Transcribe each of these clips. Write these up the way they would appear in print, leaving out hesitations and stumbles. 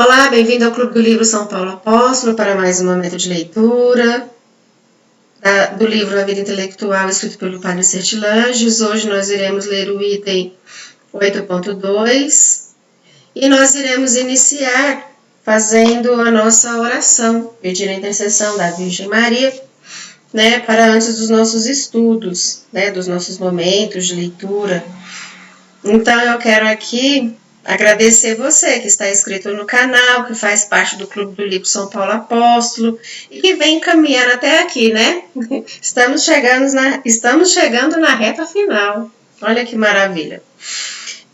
Olá, bem-vindo ao Clube do Livro São Paulo Apóstolo para mais um momento de leitura do livro A Vida Intelectual, escrito pelo Padre Sertilanges. Hoje nós iremos ler o item 8.2 e nós iremos iniciar fazendo a nossa oração, pedindo a intercessão da Virgem Maria, para antes dos nossos estudos, dos nossos momentos de leitura. Então eu quero aqui agradecer você que está inscrito no canal, que faz parte do Clube do Livro São Paulo Apóstolo e que vem caminhando até aqui, né? Estamos chegando na reta final. Olha que maravilha.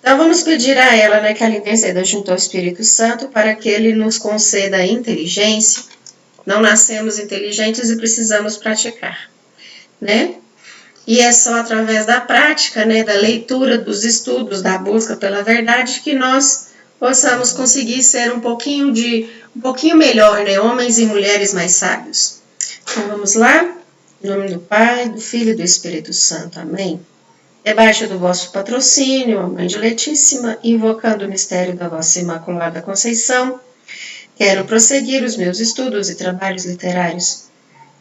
Então vamos pedir a ela, que ela interceda junto ao Espírito Santo para que ele nos conceda inteligência. Não nascemos inteligentes e precisamos praticar, E é só através da prática, da leitura, dos estudos, da busca pela verdade, que nós possamos conseguir ser um pouquinho melhor, homens e mulheres mais sábios. Então vamos lá? Em nome do Pai, do Filho e do Espírito Santo. Amém. Debaixo do vosso patrocínio, a Mãe de Letíssima, invocando o mistério da vossa Imaculada Conceição, quero prosseguir os meus estudos e trabalhos literários.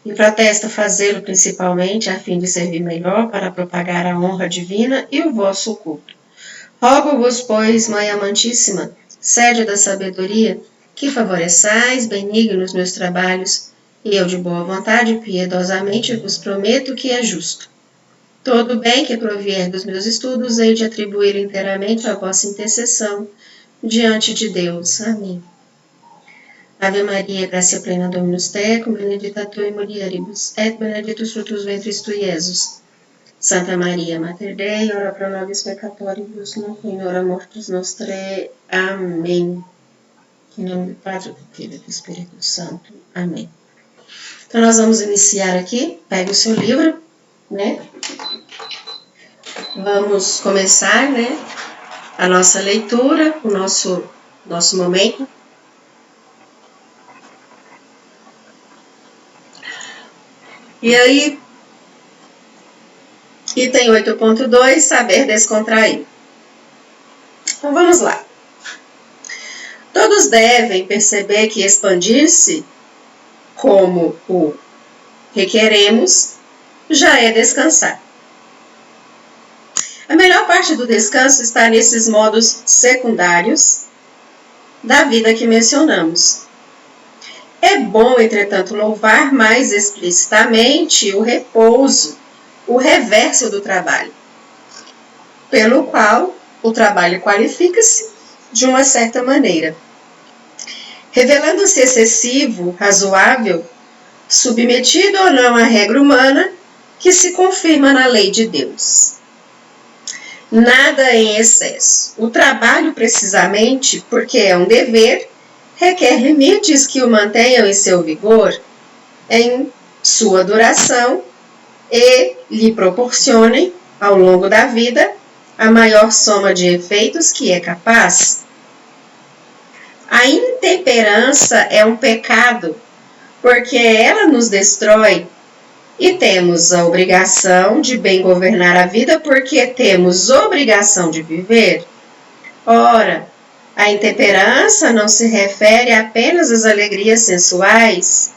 E protesto fazê-lo principalmente a fim de servir melhor para propagar a honra divina e o vosso culto. Rogo-vos, pois, Mãe amantíssima, sede da sabedoria, que favoreçais benignos meus trabalhos, e eu de boa vontade e piedosamente vos prometo que é justo. Todo bem que provier dos meus estudos, hei de atribuir inteiramente à vossa intercessão diante de Deus. Amém. Ave Maria, gratia plena Dominus tecum, benedicta tu in mulieribus, et benedictus fructus ventris tui, Iesus. Santa Maria, Mater Dei, ora pro nobis peccatoribus, nunc in hora mortis nostrae. Amém. Em nome do Padre, do Filho e do Espírito Santo. Amém. Então nós vamos iniciar aqui. Pegue o seu livro, Vamos começar, a nossa leitura, o nosso momento. E aí, item 8.2, saber descontrair. Então vamos lá. Todos devem perceber que expandir-se, como o requeremos, já é descansar. A melhor parte do descanso está nesses modos secundários da vida que mencionamos. É bom, entretanto, louvar mais explicitamente o repouso, o reverso do trabalho, pelo qual o trabalho qualifica-se de uma certa maneira, revelando-se excessivo, razoável, submetido ou não à regra humana que se confirma na lei de Deus. Nada em excesso. O trabalho, precisamente, porque é um dever, requer limites que o mantenham em seu vigor, em sua duração e lhe proporcionem, ao longo da vida, a maior soma de efeitos que é capaz. A intemperança é um pecado, porque ela nos destrói, e temos a obrigação de bem governar a vida porque temos obrigação de viver. Ora, a intemperança não se refere apenas às alegrias sensuais.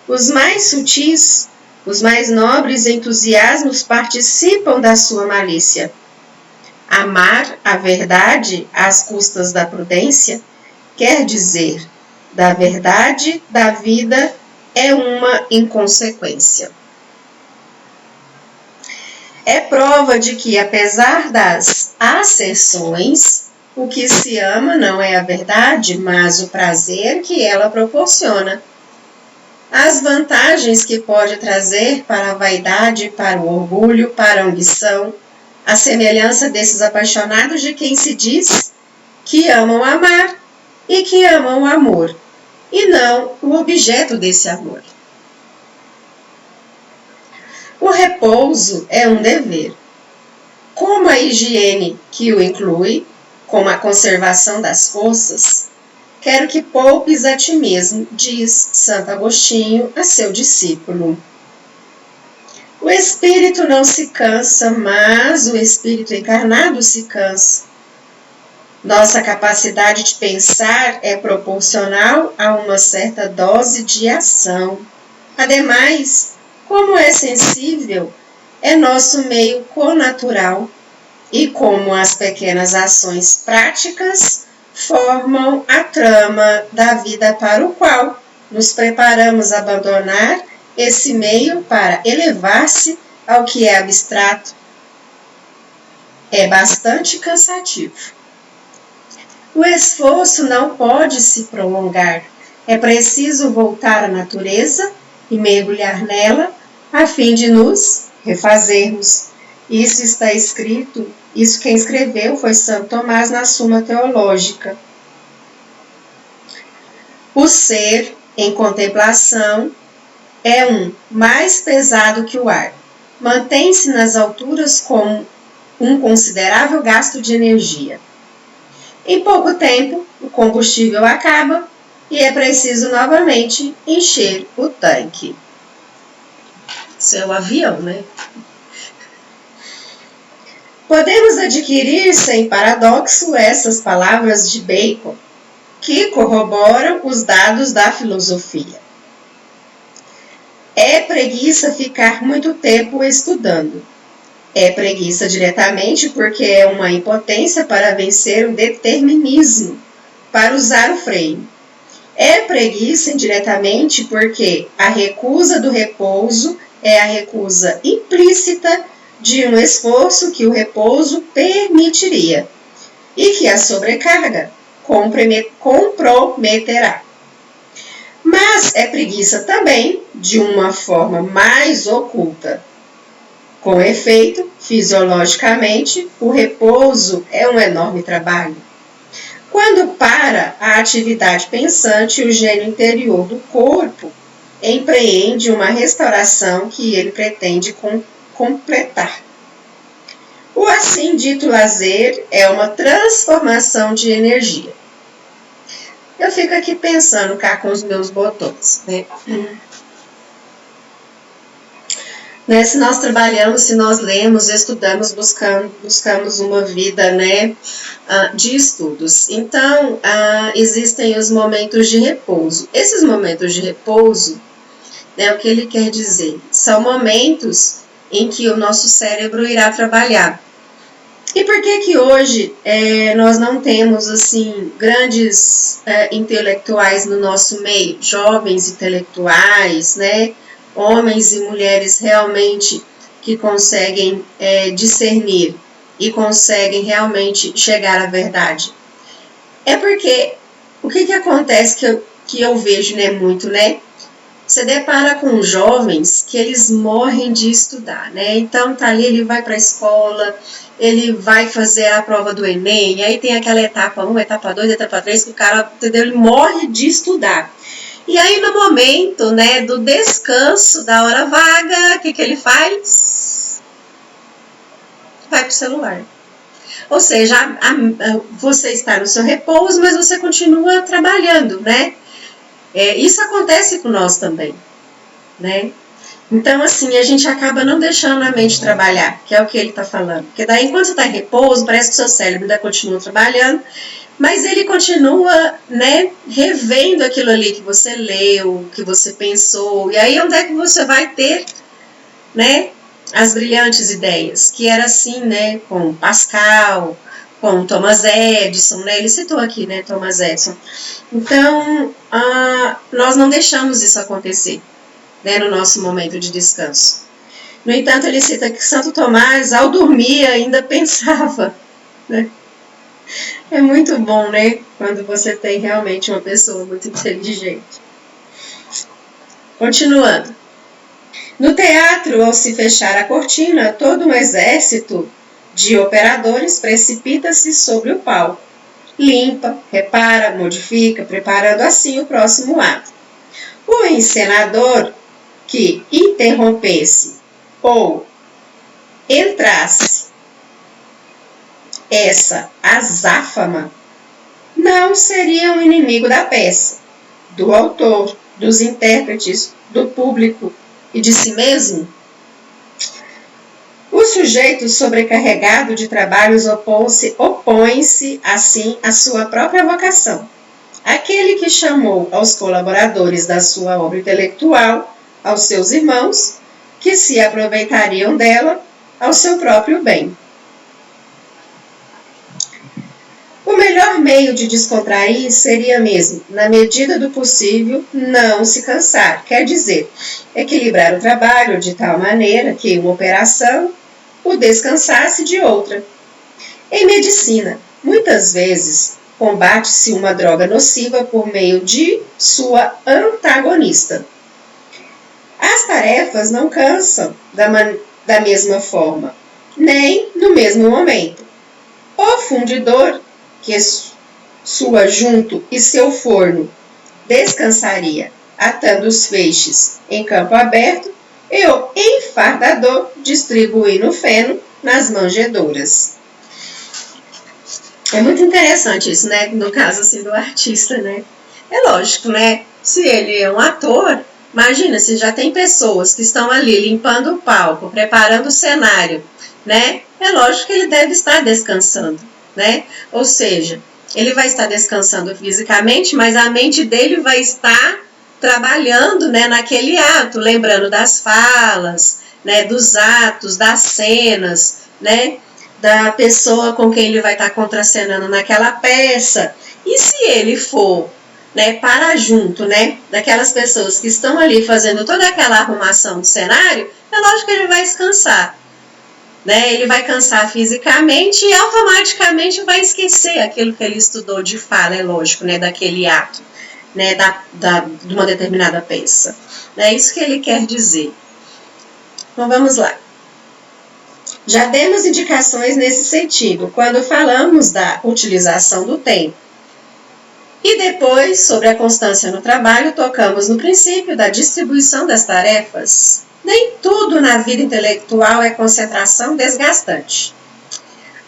Os mais sutis, os mais nobres entusiasmos participam da sua malícia. Amar a verdade às custas da prudência quer dizer, da verdade da vida é uma inconsequência. É prova de que, apesar das asserções, o que se ama não é a verdade, mas o prazer que ela proporciona. As vantagens que pode trazer para a vaidade, para o orgulho, para a ambição, a semelhança desses apaixonados de quem se diz que amam amar e que amam o amor, e não o objeto desse amor. O repouso é um dever. Como a higiene que o inclui, como a conservação das forças, quero que poupes a ti mesmo, diz Santo Agostinho a seu discípulo. O espírito não se cansa, mas o espírito encarnado se cansa. Nossa capacidade de pensar é proporcional a uma certa dose de ação. Ademais, como é sensível, é nosso meio connatural e como as pequenas ações práticas formam a trama da vida para o qual nos preparamos a abandonar esse meio para elevar-se ao que é abstrato. É bastante cansativo. O esforço não pode se prolongar. É preciso voltar à natureza e mergulhar nela a fim de nos refazermos. Isso está escrito, isso quem escreveu foi Santo Tomás na Suma Teológica. O ser em contemplação é mais pesado que o ar. Mantém-se nas alturas com um considerável gasto de energia. Em pouco tempo, o combustível acaba e é preciso novamente encher o tanque. Isso é o avião, né? Podemos adquirir sem paradoxo essas palavras de Bacon, que corroboram os dados da filosofia. É preguiça ficar muito tempo estudando. É preguiça diretamente porque é uma impotência para vencer o determinismo, para usar o freio. É preguiça indiretamente porque a recusa do repouso é a recusa implícita de um esforço que o repouso permitiria e que a sobrecarga comprometerá. Mas é preguiça também de uma forma mais oculta. Com efeito, fisiologicamente, o repouso é um enorme trabalho. Quando para a atividade pensante, o gênio interior do corpo empreende uma restauração que ele pretende completar. O assim dito lazer é uma transformação de energia. Eu fico aqui pensando cá com os meus botões, né? Se nós trabalhamos, se nós lemos, estudamos, buscamos uma vida, né, de estudos. Então, existem os momentos de repouso. Esses momentos de repouso, né, o que ele quer dizer? São momentos em que o nosso cérebro irá trabalhar. E por que hoje nós não temos, assim, grandes intelectuais no nosso meio? Jovens intelectuais, né? Homens e mulheres realmente que conseguem discernir e conseguem realmente chegar à verdade. É porque o que acontece que eu vejo, né, muito, né? Você depara com jovens que eles morrem de estudar, né? Então tá ali, ele vai para a escola, ele vai fazer a prova do Enem, aí tem aquela etapa 1, etapa 2, etapa 3, que o cara, entendeu? Ele morre de estudar. E aí, no momento, né, do descanso, da hora vaga, o que ele faz? Vai pro celular. Ou seja, você está no seu repouso, mas você continua trabalhando, né? Isso acontece com nós também, né? Então, assim, a gente acaba não deixando a mente trabalhar, que é o que ele está falando. Porque daí, enquanto você está em repouso, parece que o seu cérebro ainda continua trabalhando, mas ele continua, né, revendo aquilo ali que você leu, que você pensou. E aí, onde é que você vai ter, né, as brilhantes ideias? Que era assim, né, com Pascal, com Thomas Edison, né? Ele citou aqui, né, Thomas Edison. Então, nós não deixamos isso acontecer, né, no nosso momento de descanso. No entanto, ele cita que Santo Tomás, ao dormir, ainda pensava, né? É muito bom, né, quando você tem realmente uma pessoa muito inteligente. Continuando. No teatro, ao se fechar a cortina, todo um exército de operadores precipita-se sobre o palco. Limpa, repara, modifica, preparando assim o próximo ato. O encenador que interrompesse ou entrasse essa azáfama não seria um inimigo da peça, do autor, dos intérpretes, do público e de si mesmo. O sujeito sobrecarregado de trabalhos opõe-se, assim, à sua própria vocação. Aquele que chamou aos colaboradores da sua obra intelectual, aos seus irmãos, que se aproveitariam dela ao seu próprio bem. O melhor meio de descontrair seria mesmo, na medida do possível, não se cansar, quer dizer, equilibrar o trabalho de tal maneira que uma operação o descansasse de outra. Em medicina, muitas vezes, combate-se uma droga nociva por meio de sua antagonista. As tarefas não cansam da mesma forma, nem no mesmo momento. O fundidor, que sua junto e seu forno descansaria, atando os feixes em campo aberto, e o enfardador distribuindo o feno nas manjedouras. É muito interessante isso, né? No caso assim, do artista, né? É lógico, né? Se ele é um ator, imagina, se já tem pessoas que estão ali limpando o palco, preparando o cenário, né? É lógico que ele deve estar descansando, né? Ou seja, ele vai estar descansando fisicamente, mas a mente dele vai estar trabalhando, né, naquele ato, lembrando das falas, né, dos atos, das cenas, né, da pessoa com quem ele vai estar contracenando naquela peça. E se ele for, né, para junto, né, daquelas pessoas que estão ali fazendo toda aquela arrumação do cenário, é lógico que ele vai descansar. Né, ele vai cansar fisicamente e automaticamente vai esquecer aquilo que ele estudou de fala, é lógico, né, daquele ato, né, de uma determinada peça. É isso que ele quer dizer. Então vamos lá. Já demos indicações nesse sentido, quando falamos da utilização do tempo. E depois, sobre a constância no trabalho, tocamos no princípio da distribuição das tarefas. Nem tudo na vida intelectual é concentração desgastante.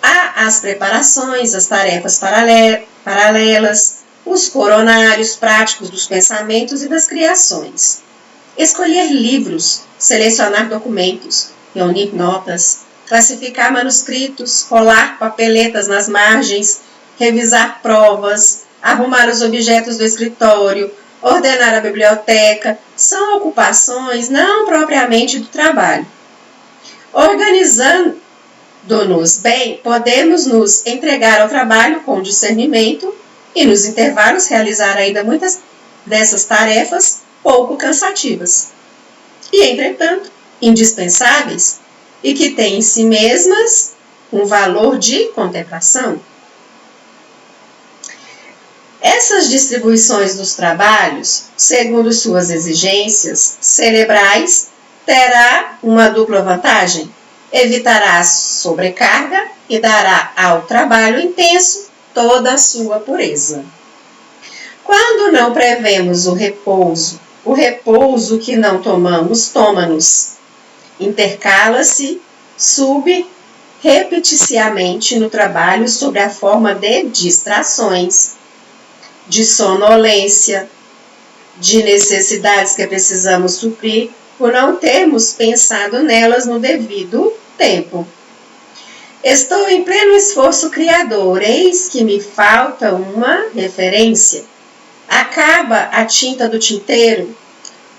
Há as preparações, as tarefas paralelas, os coronários práticos dos pensamentos e das criações. Escolher livros, selecionar documentos, reunir notas, classificar manuscritos, colar papeletas nas margens, revisar provas, arrumar os objetos do escritório, ordenar a biblioteca, são ocupações não propriamente do trabalho. Organizando-nos bem, podemos nos entregar ao trabalho com discernimento e nos intervalos realizar ainda muitas dessas tarefas pouco cansativas e, entretanto, indispensáveis e que têm em si mesmas um valor de contemplação. Essas distribuições dos trabalhos, segundo suas exigências cerebrais, terá uma dupla vantagem: evitará a sobrecarga e dará ao trabalho intenso toda a sua pureza. Quando não prevemos o repouso que não tomamos, toma-nos. Intercala-se subrepeticiamente no trabalho sob a forma de distrações, de sonolência, de necessidades que precisamos suprir por não termos pensado nelas no devido tempo. Estou em pleno esforço criador, eis que me falta uma referência. Acaba a tinta do tinteiro,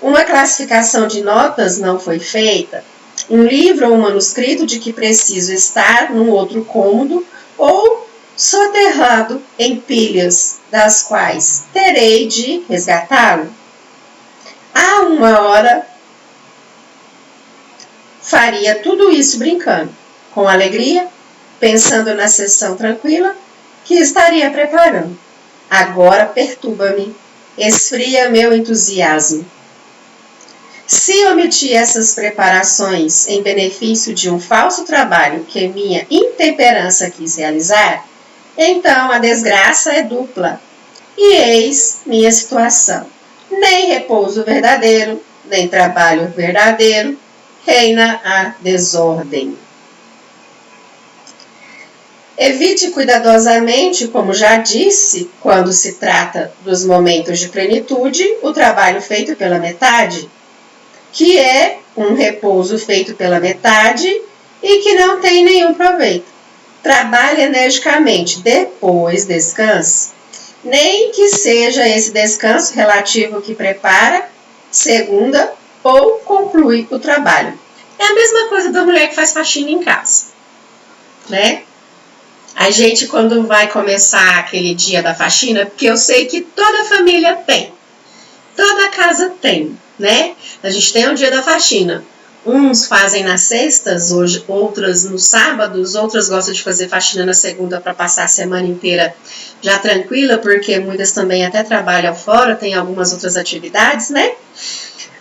uma classificação de notas não foi feita, um livro ou um manuscrito de que preciso estar num outro cômodo ou soterrado em pilhas, das quais terei de resgatá-lo. Há uma hora faria tudo isso brincando, com alegria, pensando na sessão tranquila que estaria preparando. Agora perturba-me, esfria meu entusiasmo. Se omitir essas preparações em benefício de um falso trabalho que minha intemperança quis realizar, então a desgraça é dupla. E eis minha situação. Nem repouso verdadeiro, nem trabalho verdadeiro, reina a desordem. Evite cuidadosamente, como já disse, quando se trata dos momentos de plenitude, o trabalho feito pela metade, que é um repouso feito pela metade e que não tem nenhum proveito. Trabalhe energicamente, depois descanse. Nem que seja esse descanso relativo que prepara, segunda, ou conclui o trabalho. É a mesma coisa da mulher que faz faxina em casa, né? A gente, quando vai começar aquele dia da faxina, porque eu sei que toda família tem, toda casa tem, né? A gente tem o dia da faxina. Uns fazem nas sextas, hoje, outras nos sábados, outras gostam de fazer faxina na segunda para passar a semana inteira já tranquila, porque muitas também até trabalham fora, tem algumas outras atividades, né?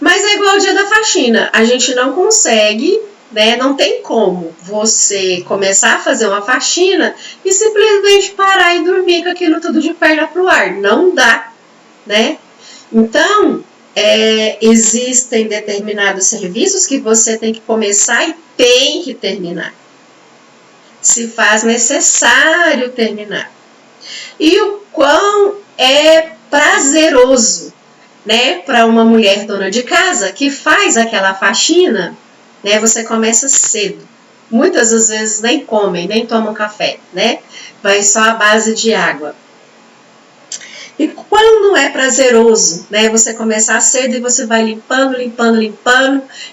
Mas é igual o dia da faxina, a gente não consegue, né? Não tem como você começar a fazer uma faxina e simplesmente parar e dormir com aquilo tudo de perna pro ar. Não dá, né? Então, existem determinados serviços que você tem que começar e tem que terminar. Se faz necessário terminar. E o quão é prazeroso, né, para uma mulher dona de casa que faz aquela faxina, né, você começa cedo. Muitas das vezes nem comem, nem tomam café, né? Vai só à base de água. E quando é prazeroso, né, você começar cedo e você vai limpando,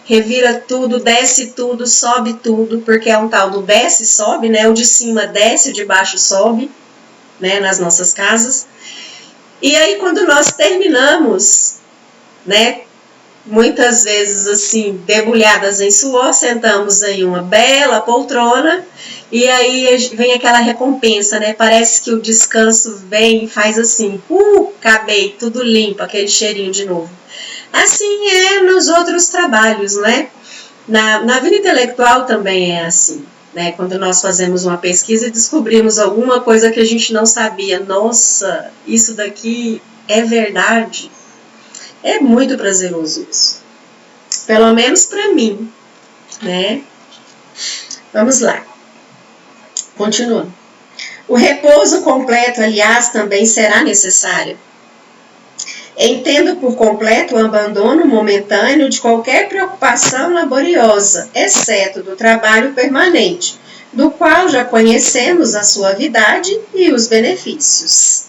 revira tudo, desce tudo, sobe tudo, porque é um tal do desce e sobe, né, o de cima desce, o de baixo sobe, né, nas nossas casas. E aí quando nós terminamos, né, muitas vezes assim, debulhadas em suor, sentamos em uma bela poltrona e aí vem aquela recompensa, né? Parece que o descanso vem e faz assim, acabei, tudo limpo, aquele cheirinho de novo. Assim é nos outros trabalhos, né? Na vida intelectual também é assim, né? Quando nós fazemos uma pesquisa e descobrimos alguma coisa que a gente não sabia, nossa, isso daqui é verdade. É muito prazeroso isso. Pelo menos para mim, né? Vamos lá. Continuando. O repouso completo, aliás, também será necessário. Entendo por completo o abandono momentâneo de qualquer preocupação laboriosa, exceto do trabalho permanente, do qual já conhecemos a suavidade e os benefícios.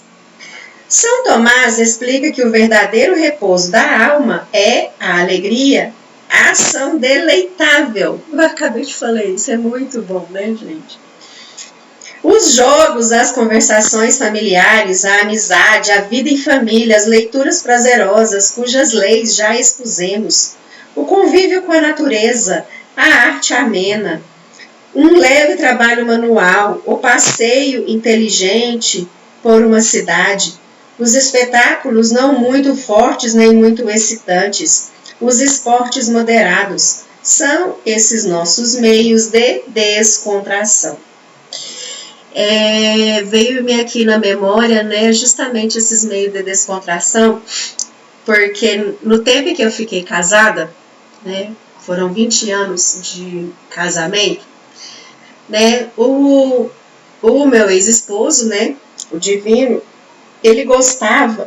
São Tomás explica que o verdadeiro repouso da alma é a alegria, a ação deleitável. Eu acabei de falar isso, é muito bom, né, gente? Os jogos, as conversações familiares, a amizade, a vida em família, as leituras prazerosas, cujas leis já expusemos, o convívio com a natureza, a arte amena, um leve trabalho manual, o passeio inteligente por uma cidade, os espetáculos não muito fortes nem muito excitantes, os esportes moderados, são esses nossos meios de descontração. Veio-me aqui na memória, né, justamente esses meios de descontração, porque no tempo em que eu fiquei casada, né, foram 20 anos de casamento, né, o meu ex-esposo, né, o Divino, ele gostava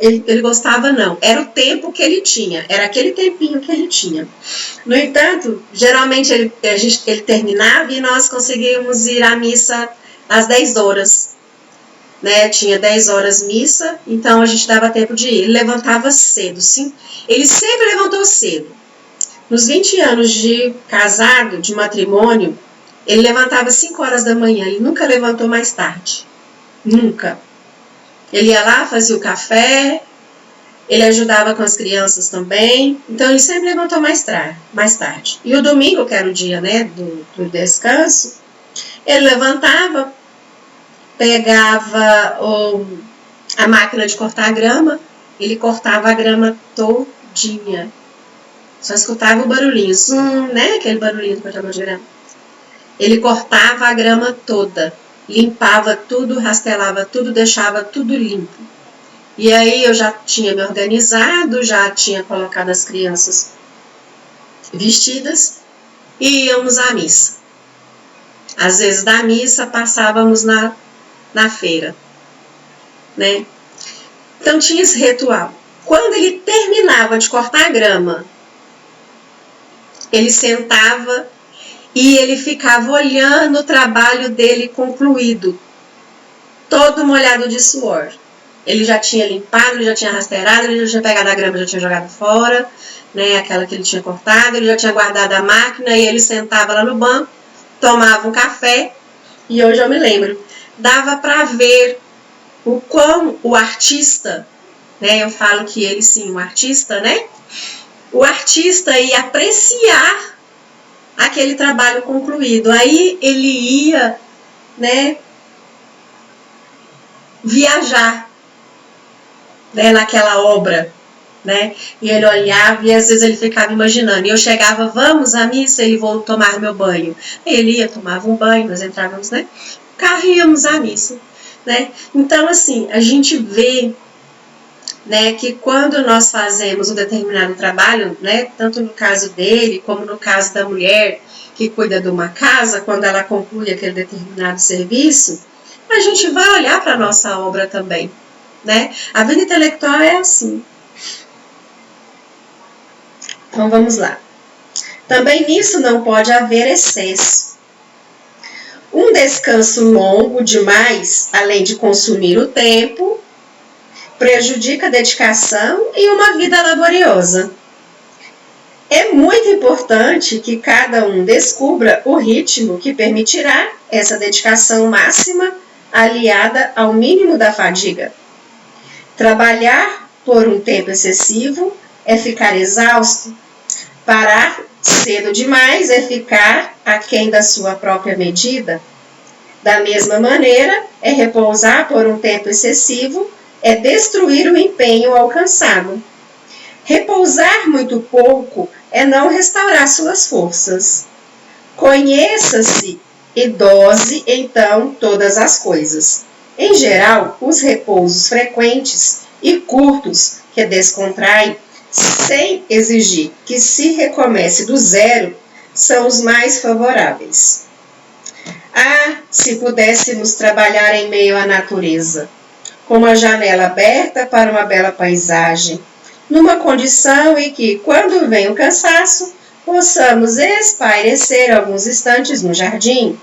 não, era o tempo que ele tinha, era aquele tempinho que ele tinha. No entanto, geralmente ele terminava e nós conseguíamos ir à missa às 10 horas, né? Tinha 10 horas missa, então a gente dava tempo de ir. Ele levantava cedo, sim. Ele sempre levantou cedo. Nos 20 anos de casado, de matrimônio, ele levantava 5 horas da manhã, ele nunca levantou mais tarde. Nunca. Ele ia lá, fazia o café, ele ajudava com as crianças também, então ele sempre levantou mais tarde. E o domingo, que era o dia, né, do descanso, ele levantava, pegava a máquina de cortar grama, ele cortava a grama todinha. Só escutava o barulhinho, né? Aquele barulhinho do cortador de grama. Ele cortava a grama toda, limpava tudo, rastelava tudo, deixava tudo limpo. E aí eu já tinha me organizado, já tinha colocado as crianças vestidas e íamos à missa. Às vezes da missa passávamos na feira, né? Então tinha esse ritual. Quando ele terminava de cortar a grama, ele sentava e ele ficava olhando o trabalho dele concluído, todo molhado de suor. Ele já tinha limpado, ele já tinha rasteirado, ele já tinha pegado a grama, já tinha jogado fora, né, aquela que ele tinha cortado, ele já tinha guardado a máquina, e ele sentava lá no banco, tomava um café, e hoje eu me lembro, dava para ver o quão o artista, né, eu falo que ele sim, um artista, né, o artista ia apreciar aquele trabalho concluído. Aí ele ia, né, viajar, né, naquela obra, né, e ele olhava e às vezes ele ficava imaginando. E eu chegava, vamos à missa, ele vou tomar meu banho. Aí ele ia, tomava um banho, nós entrávamos, né, carro e íamos à missa, né. Então, assim, a gente vê, né, que quando nós fazemos um determinado trabalho, né, tanto no caso dele como no caso da mulher que cuida de uma casa, quando ela conclui aquele determinado serviço, a gente vai olhar para a nossa obra também, né? A vida intelectual é assim. Então vamos lá. Também nisso não pode haver excesso. Um descanso longo demais, além de consumir o tempo, prejudica a dedicação e uma vida laboriosa. É muito importante que cada um descubra o ritmo que permitirá essa dedicação máxima aliada ao mínimo da fadiga. Trabalhar por um tempo excessivo é ficar exausto. Parar cedo demais é ficar aquém da sua própria medida. Da mesma maneira, é repousar por um tempo excessivo é destruir o empenho alcançado. Repousar muito pouco é não restaurar suas forças. Conheça-se e dose, então, todas as coisas. Em geral, os repousos frequentes e curtos que descontraem, sem exigir que se recomece do zero, são os mais favoráveis. Ah, se pudéssemos trabalhar em meio à natureza, com uma janela aberta para uma bela paisagem, numa condição em que, quando vem o cansaço, possamos espairecer alguns instantes no jardim,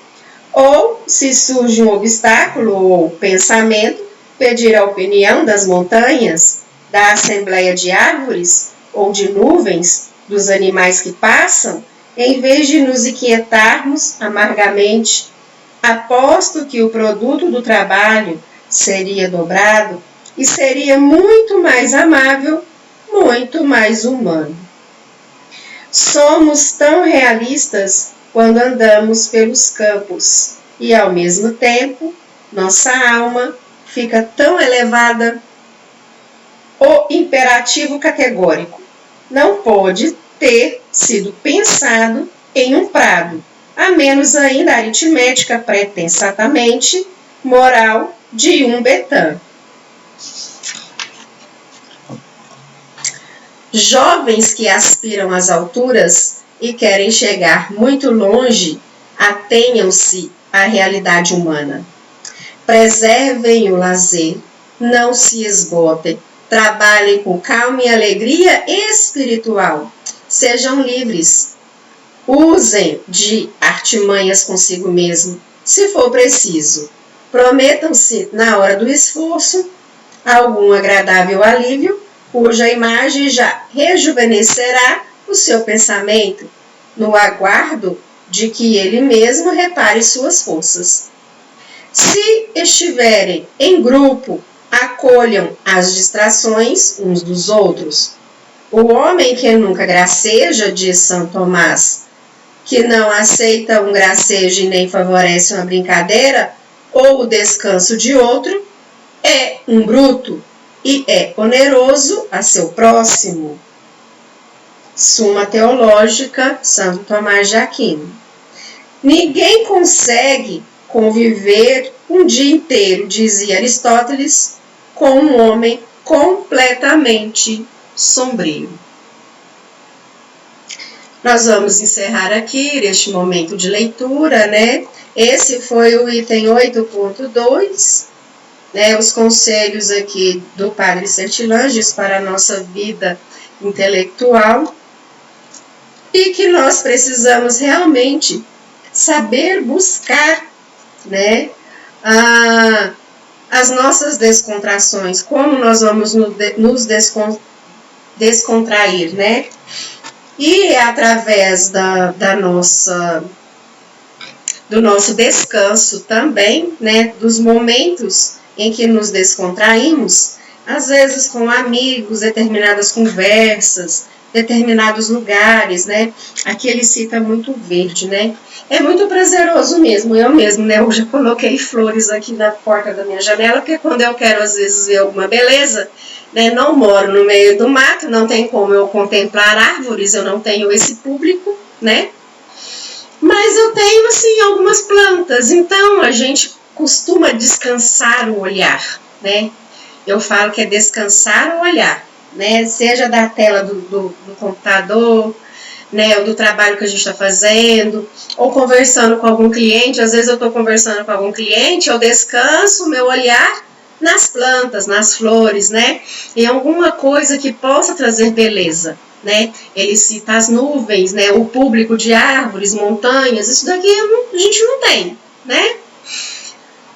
ou, se surge um obstáculo ou pensamento, pedir a opinião das montanhas, da assembleia de árvores ou de nuvens, dos animais que passam, em vez de nos inquietarmos amargamente. Aposto que o produto do trabalho seria dobrado e seria muito mais amável, muito mais humano. Somos tão realistas quando andamos pelos campos e, ao mesmo tempo, nossa alma fica tão elevada. O imperativo categórico não pode ter sido pensado em um prado, a menos ainda a aritmética pretensatamente moral de um Betã. Jovens que aspiram às alturas e querem chegar muito longe, atenham-se à realidade humana. Preservem o lazer, não se esgotem, trabalhem com calma e alegria espiritual, sejam livres. Usem de artimanhas consigo mesmo, se for preciso. Prometam-se, na hora do esforço, algum agradável alívio, cuja imagem já rejuvenescerá o seu pensamento, no aguardo de que ele mesmo repare suas forças. Se estiverem em grupo, acolham as distrações uns dos outros. O homem que nunca graceja, diz São Tomás, que não aceita um gracejo e nem favorece uma brincadeira ou o descanso de outro, é um bruto e é oneroso a seu próximo. Suma Teológica, Santo Tomás de Aquino. Ninguém consegue conviver um dia inteiro, dizia Aristóteles, com um homem completamente sombrio. Nós vamos encerrar aqui este momento de leitura, né? Esse foi o item 8.2, né? Os conselhos aqui do Padre Sertilanges para a nossa vida intelectual, e que nós precisamos realmente saber buscar, né, as nossas descontrações, como nós vamos nos descontrair, né? E através do nosso descanso também, né, dos momentos em que nos descontraímos, às vezes com amigos, determinadas conversas, determinados lugares, né? Aqui ele cita muito verde, né? É muito prazeroso mesmo, eu mesmo, né? Eu já coloquei flores aqui na porta da minha janela, porque quando eu quero às vezes ver alguma beleza, né? Não moro no meio do mato, não tem como eu contemplar árvores, eu não tenho esse público, né? Mas eu tenho, assim, algumas plantas, então a gente costuma descansar o olhar, né? Eu falo que é descansar o olhar, né? Seja da tela do computador, né? Ou do trabalho que a gente está fazendo, ou conversando com algum cliente. Às vezes eu estou conversando com algum cliente, eu descanso o meu olhar nas plantas, nas flores, né? Em alguma coisa que possa trazer beleza, né? Ele cita as nuvens, né? O público de árvores, montanhas, isso daqui a gente não tem, né?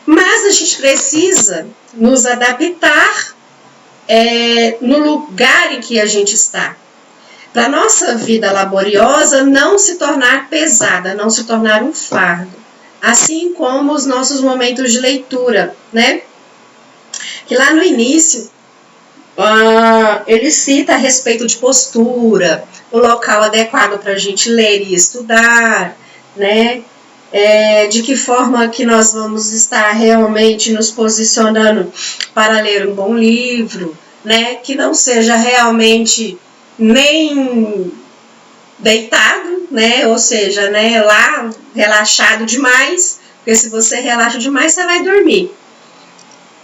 Mas a gente precisa nos adaptar no lugar em que a gente está, para a nossa vida laboriosa não se tornar pesada, não se tornar um fardo, assim como os nossos momentos de leitura, né? Que lá no início ele cita a respeito de postura, o local adequado para a gente ler e estudar, né? De que forma que nós vamos estar realmente nos posicionando para ler um bom livro, né? Que não seja realmente nem deitado, né? Ou seja, né, lá relaxado demais, porque se você relaxa demais, você vai dormir.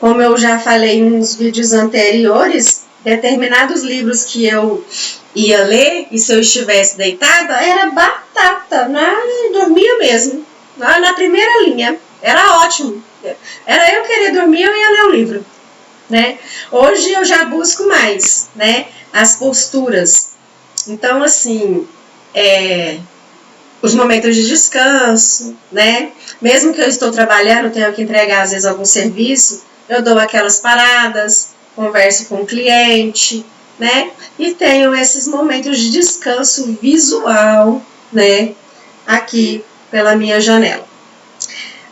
Como eu já falei nos vídeos anteriores, determinados livros que eu ia ler, e se eu estivesse deitada, era batata, né? Dormia mesmo, na primeira linha, era ótimo. Era eu querer dormir, eu ia ler o livro, né? Hoje eu já busco mais, né, as posturas. Então, assim, os momentos de descanso, né? Mesmo que eu estou trabalhando, tenho que entregar às vezes algum serviço, eu dou aquelas paradas, converso com o cliente, né? E tenho esses momentos de descanso visual, né? Aqui pela minha janela.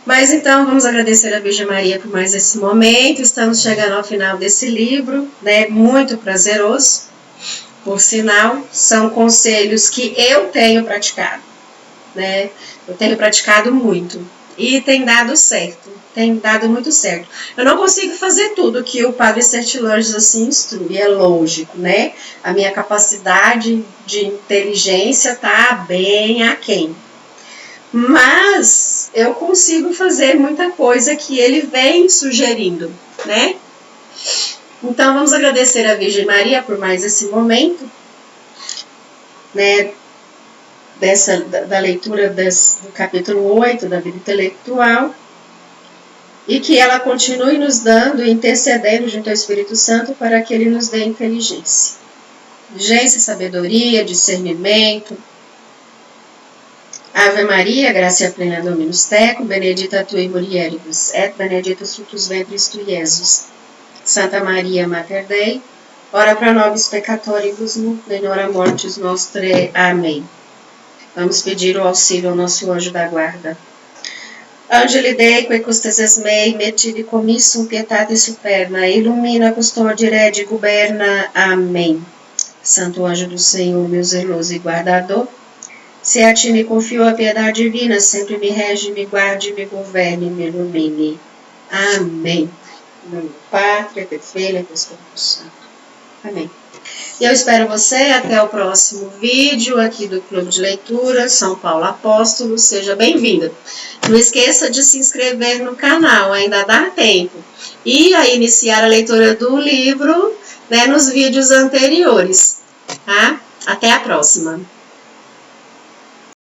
Mas então, vamos agradecer a Virgem Maria por mais esse momento. Estamos chegando ao final desse livro, né? Muito prazeroso. Por sinal, são conselhos que eu tenho praticado, né? Eu tenho praticado muito. E tem dado certo, tem dado muito certo. Eu não consigo fazer tudo que o Padre Sertilanges assim instrui, é lógico, né? A minha capacidade de inteligência está bem aquém. Mas eu consigo fazer muita coisa que ele vem sugerindo, né? Então vamos agradecer a Virgem Maria por mais esse momento, né? Da leitura do capítulo 8 da vida intelectual, e que ela continue nos dando e intercedendo junto ao Espírito Santo para que ele nos dê inteligência, sabedoria, discernimento. Ave Maria, gratia plena Dominus tecum, benedicta tui mulieribus, et benedictus fructus ventris tui, Iesus. Santa Maria, Mater Dei, ora pro nobis peccatoribus, nunc in hora mortis nostrae. Amém. Vamos pedir o auxílio ao nosso anjo da guarda. Angeli Dei, que custes mei, mettidi commissum pietate superna, illumina custodire et guberna. Amém. Santo anjo do Senhor, meu zeloso e guardador, se a ti me confio a piedade divina, sempre me rege, me guarde, me governe, me ilumine. Amém. Em nome do Pai, do Filho e do Espírito Santo. Amém. E eu espero você até o próximo vídeo aqui do Clube de Leitura São Paulo Apóstolo. Seja bem-vinda. Não esqueça de se inscrever no canal, ainda dá tempo. E a iniciar a leitura do livro, né, nos vídeos anteriores. Tá? Até a próxima.